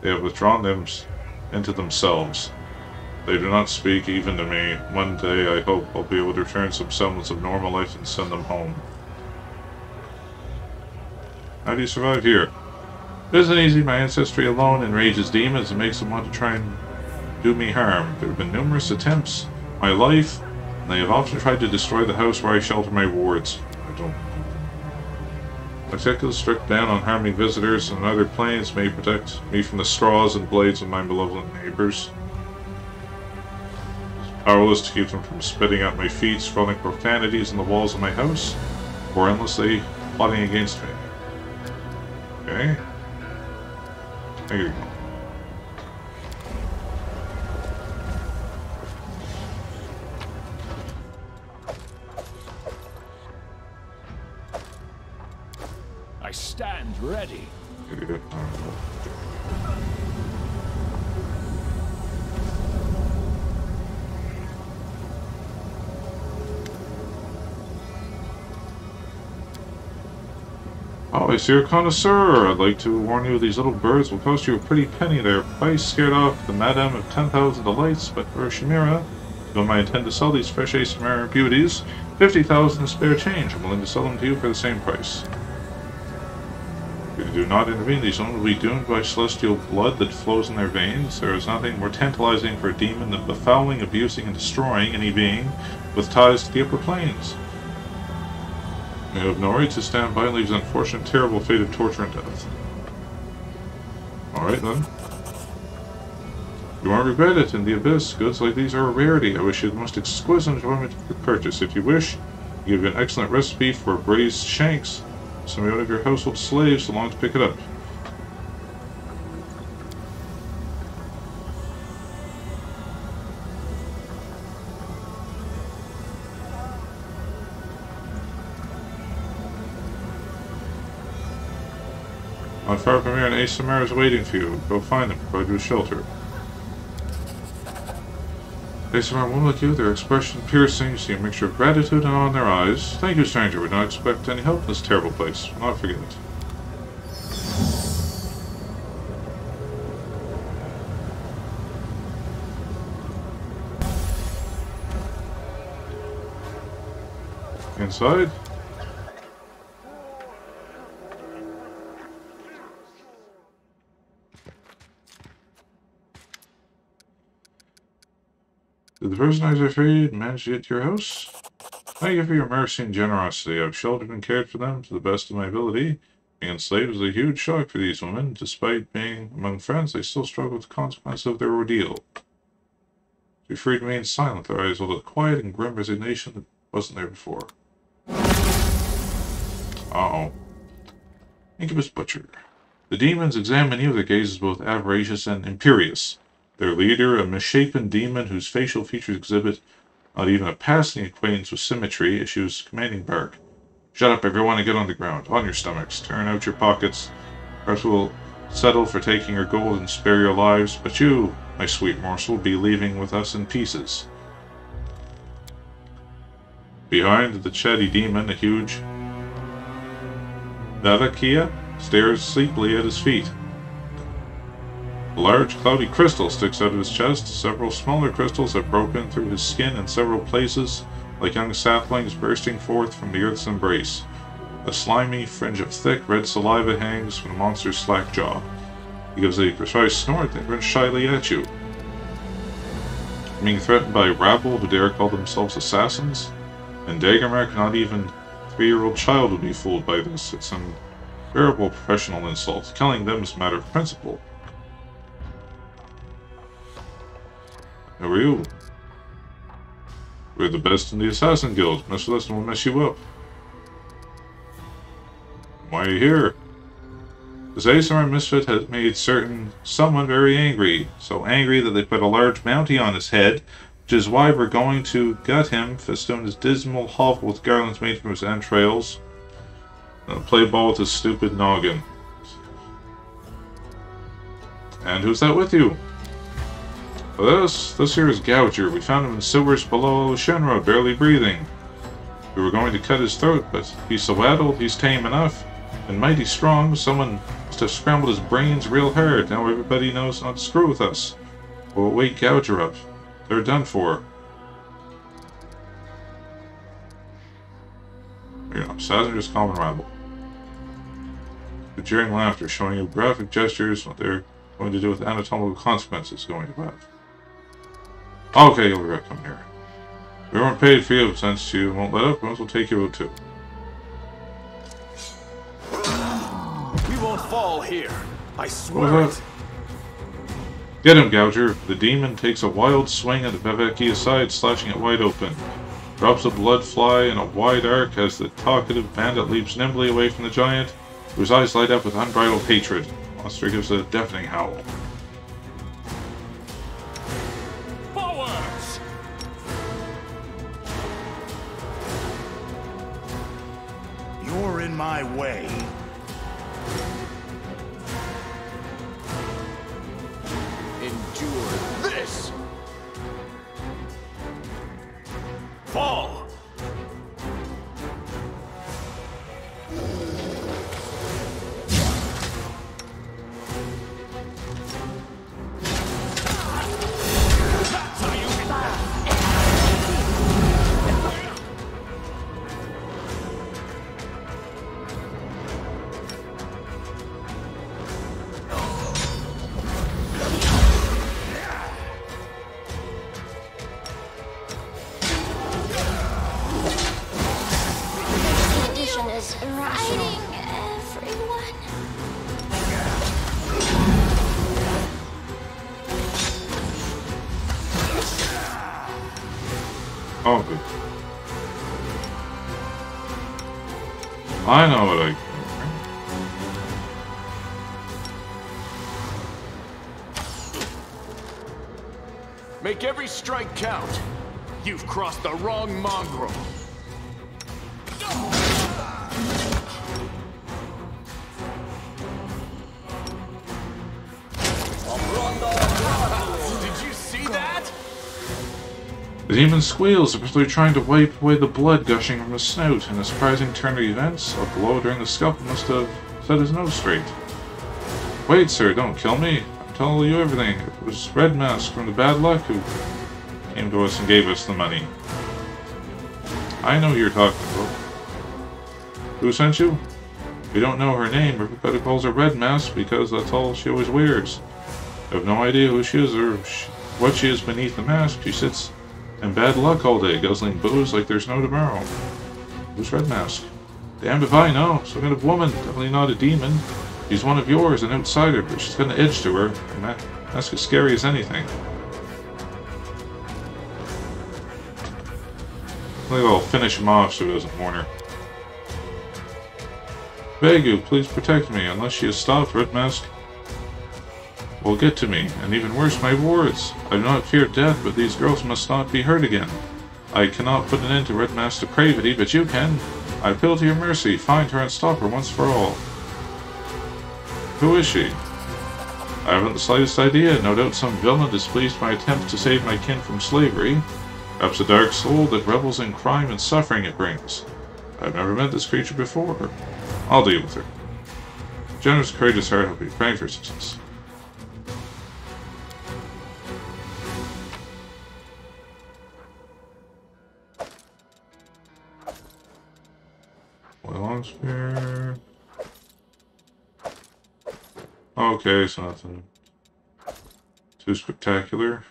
They have withdrawn them into themselves. They do not speak even to me. One day I hope I'll be able to return some semblance of normal life and send them home. How do you survive here? It isn't easy. My ancestry alone enrages demons and makes them want to try and do me harm. There have been numerous attempts in my life, and they have often tried to destroy the house where I shelter my wards. My particular strict ban on harming visitors and other planes may protect me from the straws and blades of my malevolent neighbors. Powerless to keep them from spitting at my feet, sprawling profanities on the walls of my house, or endlessly plotting against me. Okay. There you go.
I stand ready.
Oh, I see you're a connoisseur. I'd like to warn you these little birds will cost you a pretty penny. Their price scared off the madam of 10,000 delights, but for a chimera, whom I intend to sell these fresh ASMR beauties, 50,000 is spare change. I'm willing to sell them to you for the same price. If you do not intervene, these women will be doomed by celestial blood that flows in their veins. There is nothing more tantalizing for a demon than befouling, abusing, and destroying any being with ties to the upper planes. You have no right to stand by and leave the unfortunate, terrible fate of torture and death. Alright then. You won't regret it. In the abyss, goods like these are a rarity. I wish you the most exquisite enjoyment you could purchase. If you wish, Give you an excellent recipe for braised shanks. Send me one of your household slaves along to pick it up. Not far from here, an ASMR is waiting for you. Go find them. Provide you with shelter. ASMR won't look you. Their expression piercing. You see a mixture of gratitude and awe in their eyes. Thank you, stranger. We don't expect any help in this terrible place. We'll not forget it. Inside. Did the mercenaries I freed manage to get to your house? Thank you for your mercy and generosity. I've sheltered and cared for them to the best of my ability. Being enslaved was a huge shock for these women. Despite being among friends, they still struggle with the consequences of their ordeal. To be free to remain silent, their eyes held a quiet and grim resignation that wasn't there before. Uh-oh. Incubus Butcher. The demons examine you, their gaze is both avaricious and imperious. Their leader, a misshapen demon whose facial features exhibit not even a passing acquaintance with symmetry, issues commanding bark. Shut up, everyone, and get on the ground. On your stomachs. Turn out your pockets. Perhaps we'll settle for taking your gold and spare your lives, but you, my sweet morsel, will be leaving with us in pieces. Behind the chatty demon, a huge Vavakia stares sleepily at his feet. A large, cloudy crystal sticks out of his chest. Several smaller crystals have broken through his skin in several places, like young saplings bursting forth from the earth's embrace. A slimy fringe of thick, red saliva hangs from the monster's slack jaw. He gives a precise snort that grins shyly at you. Being threatened by a rabble who dare call themselves assassins? And Daggermark, not even a 3-year-old child would be fooled by this. It's an unbearable professional insult. Killing them is a matter of principle. How are you? We're the best in the Assassin Guild. Mess with us and we'll mess you up. Why are you here? This ASMR misfit has made someone very angry. So angry that they put a large bounty on his head, which is why we're going to gut him, festoon his dismal hovel with garlands made from his entrails, and play ball with his stupid noggin. And who's that with you? This here is Gouger. We found him in sewers below Shenra, barely breathing. We were going to cut his throat, but he's so addled, he's tame enough, and mighty strong, someone must have scrambled his brains real hard. Now everybody knows not to screw with us. We'll wake Gouger up. They're done for. You know, Sazer's common rabble. The jeering laughter, showing you graphic gestures, what they're going to do with anatomical consequences going about. Okay, you'll regret coming here. We weren't paid for you, but since you won't let up, we'll take you out too.
We won't fall here. I swear it.
Get him, Gouger. The demon takes a wild swing at Vevekia's side, slashing it wide open. Drops of blood fly in a wide arc as the talkative bandit leaps nimbly away from the giant, whose eyes light up with unbridled hatred. The monster gives a deafening howl.
Forwards!
You're in my way.
Endure this! Fall!
Is irrational. Everyone.
Oh, good. I know what I...
Make every strike count. You've crossed the wrong mongrel. Did you see that?
It even squeals as they're trying to wipe away the blood gushing from his snout. In a surprising turn of events, a blow during the scuffle must have set his nose straight. Wait, sir, don't kill me. I'm telling you everything. It was Red Mask from the Bad Luck who came to us and gave us the money. I know who you're talking about. Who sent you? We don't know her name. Everybody calls her Red Mask because that's all she always wears. I have no idea who she is or what she is beneath the mask. She sits in bad luck all day, guzzling booze like there's no tomorrow. Who's Red Mask? Damned if I know. Some kind of woman. Definitely not a demon. She's one of yours, an outsider, but she's got an edge to her. And that's as scary as anything. I think I'll finish him off so he doesn't warn her. Beg you, please protect me. Unless she is stopped, Red Mask will get to me, and even worse, my wards. I do not fear death, but these girls must not be hurt again. I cannot put an end to Red Mask's depravity, but you can. I appeal to your mercy. Find her and stop her once for all. Who is she? I haven't the slightest idea. No doubt some villain displeased my attempts to save my kin from slavery. Perhaps a dark soul that revels in crime and suffering it brings. I've never met this creature before. I'll deal with her. Generous, courageous heart, I'll be praying for success. Long spear. Okay, so nothing too spectacular.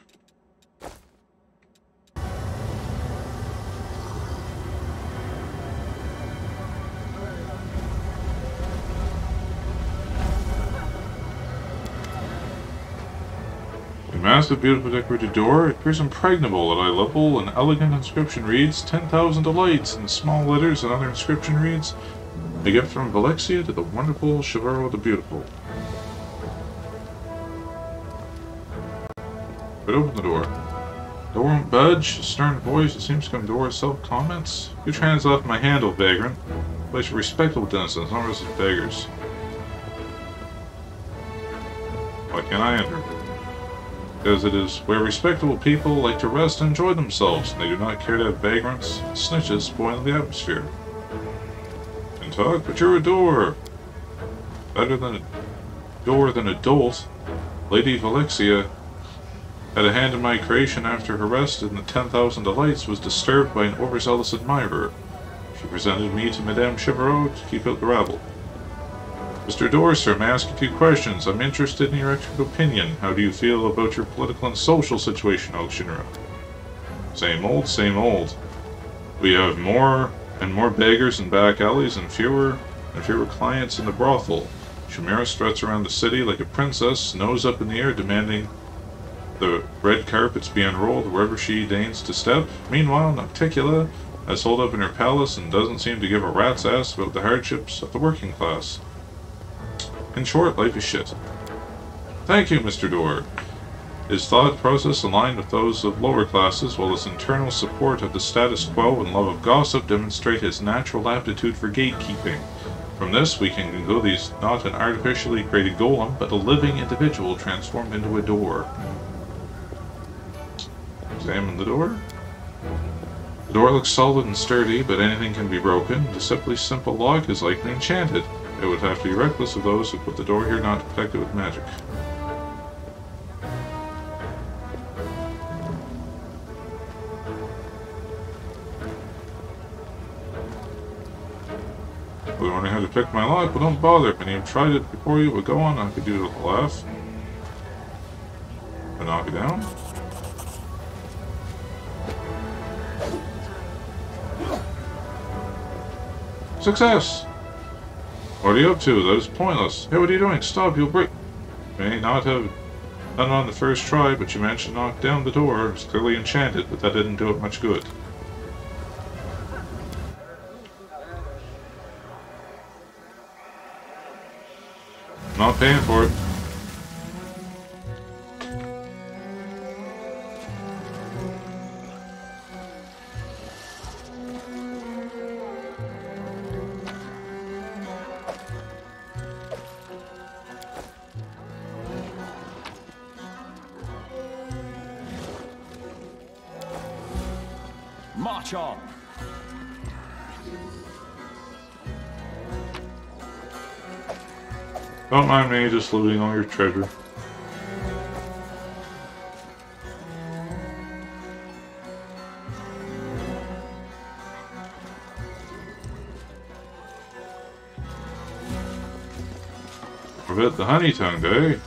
A massive, beautiful decorated door. It appears impregnable at eye level. An elegant inscription reads, 10,000 delights. In small letters, another inscription reads, a gift from Valexia to the wonderful Chevreau the Beautiful. But open the door. Door won't budge. A stern voice, it seems to come door itself, comments. Get your hands off my handle, vagrant. Place of respectable denizens, not as beggars. Why can't I enter? Because it is where respectable people like to rest and enjoy themselves, and they do not care to have vagrants and snitches spoiling the atmosphere. Can talk, but you're a door. Better than a door than a dolt. Lady Valexia had a hand in my creation after her arrest in the 10,000 Delights was disturbed by an overzealous admirer. She presented me to Madame Chevreau to keep out the rabble. Mr. Door, sir, may I ask a few questions? I'm interested in your expert opinion. How do you feel about your political and social situation, O Shinra? Same old, same old. We have more and more beggars in back alleys and fewer clients in the brothel. Chimera struts around the city like a princess, nose up in the air, demanding the red carpets be unrolled wherever she deigns to step. Meanwhile, Nocticula has holed up in her palace and doesn't seem to give a rat's ass about the hardships of the working class. In short, life is shit. Thank you, Mr. Door. His thought process aligned with those of lower classes, while his internal support of the status quo and love of gossip demonstrate his natural aptitude for gatekeeping. From this, we can conclude he's not an artificially created golem, but a living individual transformed into a door. Examine the door. The door looks solid and sturdy, but anything can be broken. The simply simple lock is likely enchanted. It would have to be reckless of those who put the door here not protected with magic. We're wondering how to pick my lock, but don't bother. If any have tried it before you, but go on, I could do it with a laugh. And knock it down. Success! What are you up to? That is pointless. Hey, what are you doing? Stop, you'll break. May not have done it on the first try, but you managed to knock down the door. It's clearly enchanted, but that didn't do it much good. not paying for it.
March on.
Don't mind me, just looting all your treasure. I bet the honey-tongued, eh?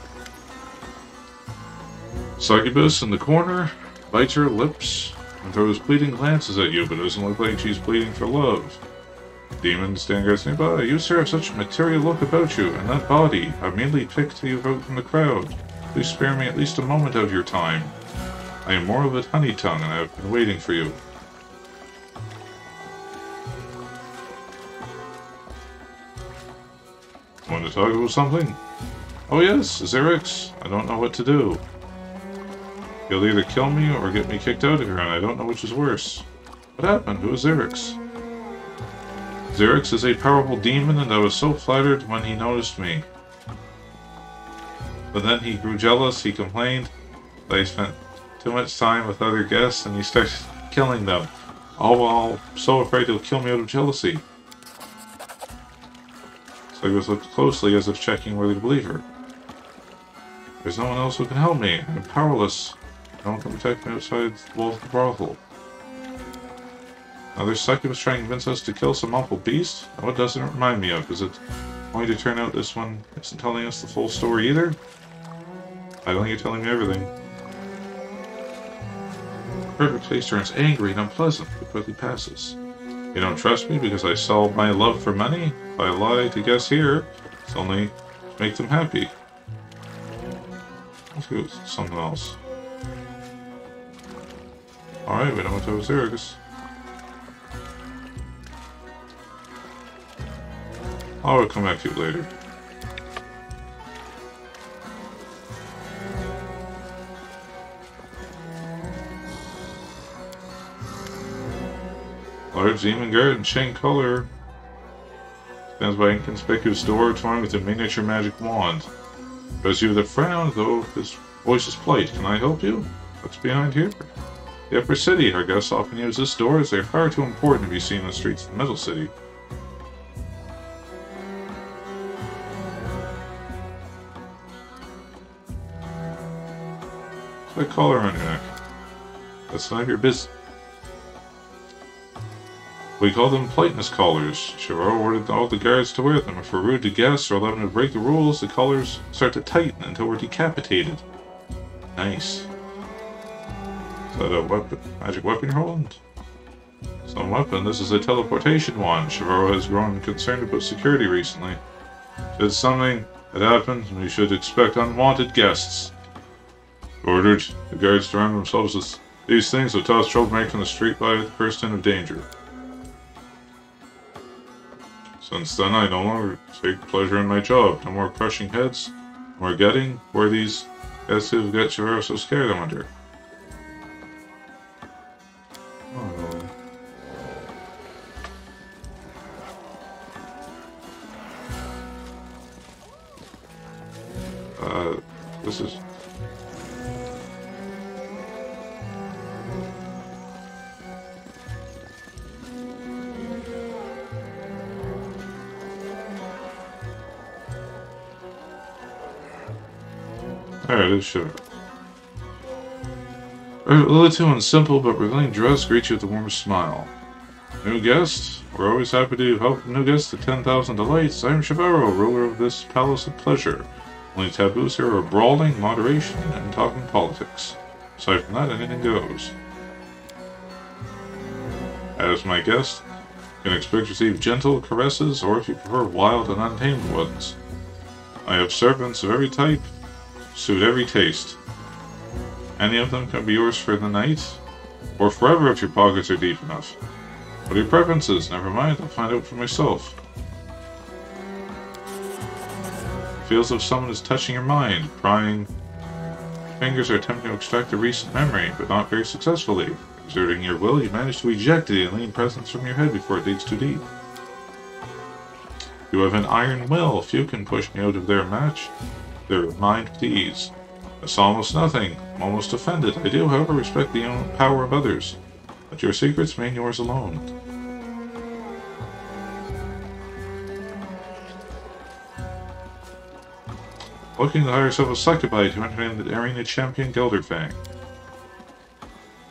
Succubus in the corner bites her lips and throws pleading glances at you, but it doesn't look like she's pleading for love. Demon stand guards nearby. You, sir, have such a material look about you, and that body. I've mainly picked you out from the crowd. Please spare me at least a moment of your time. I am more of a honey-tongue, and I have been waiting for you. Want to talk about something? Oh yes, Xerix. I don't know what to do. He'll either kill me or get me kicked out of here, and I don't know which is worse. What happened? Who is Xerix? Xerix is a powerful demon, and I was so flattered when he noticed me. But then he grew jealous, he complained that I spent too much time with other guests, and he started killing them. All while so afraid he'll kill me out of jealousy. Succubus looked closely as if checking whether to believe her. There's no one else who can help me. I'm powerless. No one can protect me outside the walls of the brothel. Now there's Succubus trying to convince us to kill some awful beast? What does it remind me of? Is it going to turn out this one isn't telling us the full story either? I don't think you're telling me everything. The perfect face turns angry and unpleasant, but quickly passes. You don't trust me because I sell my love for money? If I lie to guess here, it's only to make them happy. Let's go with something else. Alright, we know what that was Xerix. I'll come back to you later. Large demon guard in chain color stands by an inconspicuous door toying with a miniature magic wand. Does you with a frown, though his voice is polite. Can I help you? What's behind here? The upper city. Our guests often use this door as they are far too important to be seen in the streets of the middle city. What's that collar on your neck? That's none of your business. We call them politeness collars. Chevreau ordered all the guards to wear them. If we're rude to guests or allow them to break the rules, the collars start to tighten until we're decapitated. Nice. Is that a weapon, magic weapon you're holding? It's not a weapon, this is a teleportation wand. Chevreau has grown concerned about security recently. Should something had happened, we should expect unwanted guests. Ordered the guards to arm themselves with these things to toss troublemaker from the street by the person of danger. Since then, I no longer take pleasure in my job. No more crushing heads, no more getting where these guests who get Chevreau so scared, I wonder. This is... Alright, it's Chevreau. Lilitude and simple but revealing dress greet you with the warmest smile. New guest? We're always happy to help new guests to 10,000 delights. I am Chevreau, ruler of this palace of pleasure. Only taboos here are brawling, moderation, and talking politics. Aside from that, anything goes. As my guest, you can expect to receive gentle caresses, or if you prefer, wild and untamed ones. I have servants of every type, suit every taste. Any of them can be yours for the night, or forever if your pockets are deep enough. What are your preferences? Never mind, I'll find out for myself. feels as if someone is touching your mind. Prying fingers are attempting to extract a recent memory, but not very successfully. Exerting your will, you manage to eject the alien presence from your head before it digs too deep. You have an iron will. Few can push me out of their mind with ease. I saw almost nothing. I'm almost offended. I do, however, respect the power of others. But your secrets remain yours alone. Looking to hire yourself a succubite to enter in the Arena Champion Gelderfang.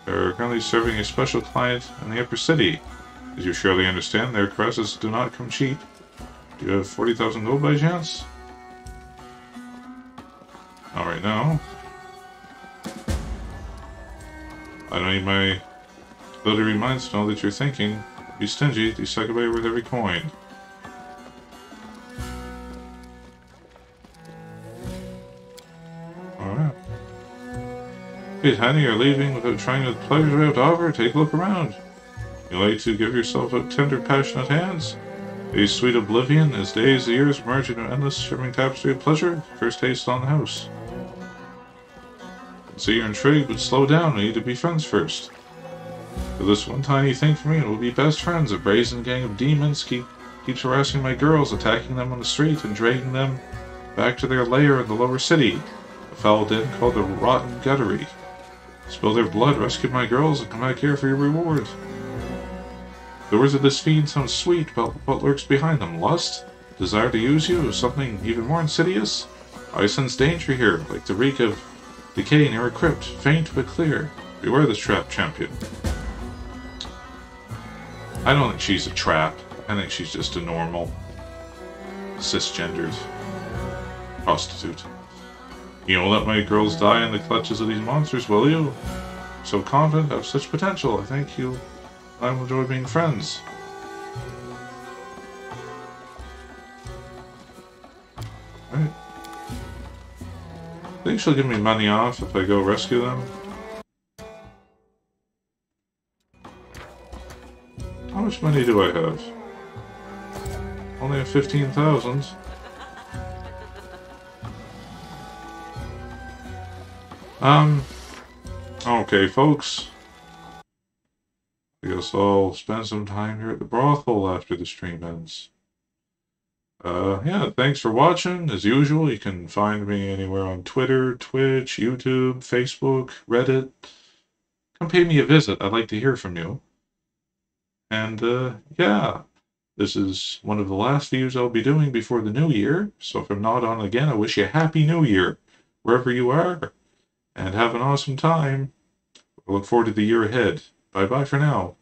They're currently serving a special client in the upper city. As you surely understand, their caresses do not come cheap. Do you have 40,000 gold by chance? Not right now. I don't need my ability to read minds to know that you're thinking. Be stingy, the succubite worth every coin. Alright. Wait, honey, you're leaving without trying the pleasures we have to offer? Take a look around. You like to give yourself a tender, passionate hands? A sweet oblivion as days and years merge into an endless, shimmering tapestry of pleasure. First taste on the house. So you're intrigued, but slow down. We need to be friends first. For this one tiny thing for me, we'll be best friends. A brazen gang of demons keeps harassing my girls, attacking them on the street, and dragging them back to their lair in the lower city. A foul den called the Rotten Guttery. Spill their blood, rescue my girls, and come back here for your reward. The words of this fiend sound sweet, but what lurks behind them? Lust? Desire to use you? Something even more insidious? I sense danger here, like the reek of decay near a crypt, faint but clear. Beware this trap, champion. I don't think she's a trap. I think she's just a normal, cisgendered prostitute. You won't let my girls die in the clutches of these monsters, will you? So confident, have such potential. I think I will enjoy being friends. Right. I think she'll give me money off if I go rescue them. How much money do I have? Only have 15,000. Okay, folks. I guess I'll spend some time here at the brothel after the stream ends. Yeah, thanks for watching. As usual, you can find me anywhere on Twitter, Twitch, YouTube, Facebook, Reddit. Come pay me a visit. I'd like to hear from you. And, yeah, this is one of the last videos I'll be doing before the new year. So if I'm not on again, I wish you a Happy New Year, wherever you are. And have an awesome time. I look forward to the year ahead. Bye-bye for now.